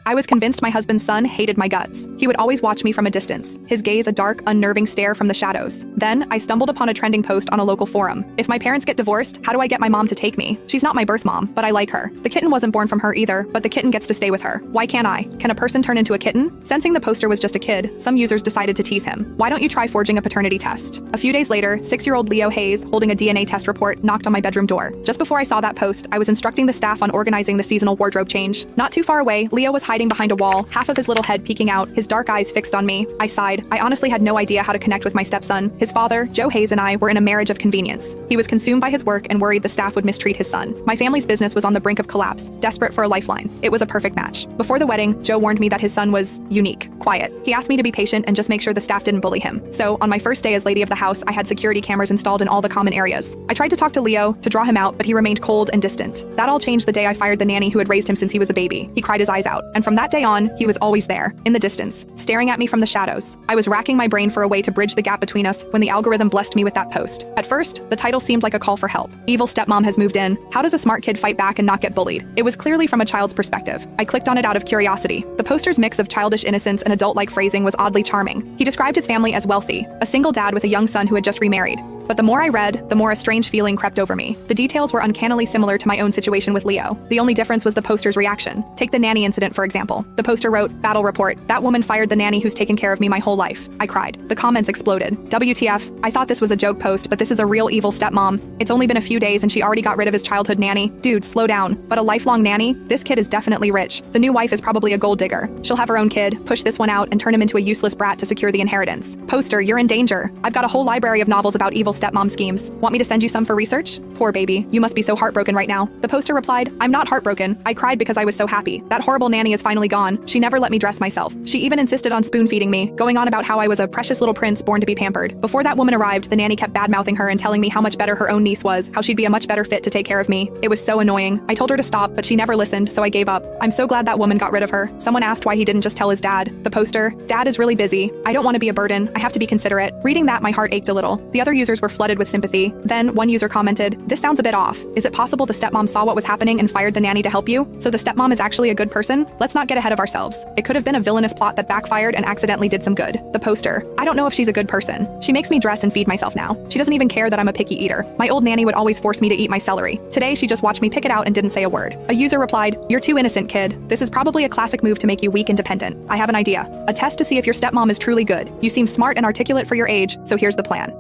I was convinced my husband's son hated my guts. He would always watch me from a distance, his gaze a dark, unnerving stare from the shadows. Then, I stumbled upon a trending post on a local forum. If my parents get divorced, how do I get my mom to take me? She's not my birth mom, but I like her. The kitten wasn't born from her either, but the kitten gets to stay with her. Why can't I? Can a person turn into a kitten? Sensing the poster was just a kid, some users decided to tease him. Why don't you try forging a paternity test? A few days later, 6-year-old Leo Hayes, holding a DNA test report, knocked on my bedroom door. Just before I saw that post, I was instructing the staff on organizing the seasonal wardrobe change. Not too far away, Leo was hiding behind a wall, half of his little head peeking out, his dark eyes fixed on me. I sighed. I honestly had no idea how to connect with my stepson. His father, Joe Hayes, and I were in a marriage of convenience. He was consumed by his work and worried the staff would mistreat his son. My family's business was on the brink of collapse, desperate for a lifeline. It was a perfect match. Before the wedding, Joe warned me that his son was unique, quiet. He asked me to be patient and just make sure the staff didn't bully him. So, on my first day as lady of the house, I had security cameras installed in all the common areas. I tried to talk to Leo, to draw him out, but he remained cold and distant. That all changed the day I fired the nanny who had raised him since he was a baby. He cried his eyes out. And from that day on, he was always there, in the distance, staring at me from the shadows. I was racking my brain for a way to bridge the gap between us when the algorithm blessed me with that post. At first, the title seemed like a call for help. Evil stepmom has moved in. How does a smart kid fight back and not get bullied? It was clearly from a child's perspective. I clicked on it out of curiosity. The poster's mix of childish innocence and adult-like phrasing was oddly charming. He described his family as wealthy, a single dad with a young son who had just remarried. But the more I read, the more a strange feeling crept over me. The details were uncannily similar to my own situation with Leo. The only difference was the poster's reaction. Take the nanny incident, for example. The poster wrote, "Battle report. That woman fired the nanny who's taken care of me my whole life." I cried. The comments exploded. WTF, I thought this was a joke post, but this is a real evil stepmom. It's only been a few days and she already got rid of his childhood nanny. Dude, slow down. But a lifelong nanny? This kid is definitely rich. The new wife is probably a gold digger. She'll have her own kid, push this one out, and turn him into a useless brat to secure the inheritance. Poster, you're in danger. I've got a whole library of novels about evil stepmom schemes. Want me to send you some for research? Poor baby, you must be so heartbroken right now. The poster replied, "I'm not heartbroken. I cried because I was so happy. That horrible nanny is finally gone. She never let me dress myself. She even insisted on spoon-feeding me, going on about how I was a precious little prince born to be pampered. Before that woman arrived, the nanny kept bad-mouthing her and telling me how much better her own niece was, how she'd be a much better fit to take care of me. It was so annoying. I told her to stop, but she never listened, so I gave up. I'm so glad that woman got rid of her." Someone asked why he didn't just tell his dad. The poster, "Dad is really busy. I don't want to be a burden. I have to be considerate." Reading that, my heart ached a little. The other users were flooded with sympathy. Then, one user commented, "This sounds a bit off. Is it possible the stepmom saw what was happening and fired the nanny to help you? So the stepmom is actually a good person? Let's not get ahead of ourselves. It could have been a villainous plot that backfired and accidentally did some good." The poster, "I don't know if she's a good person. She makes me dress and feed myself now. She doesn't even care that I'm a picky eater. My old nanny would always force me to eat my celery. Today, she just watched me pick it out and didn't say a word." A user replied, "You're too innocent, kid. This is probably a classic move to make you weak and dependent. I have an idea. A test to see if your stepmom is truly good. You seem smart and articulate for your age, so here's the plan.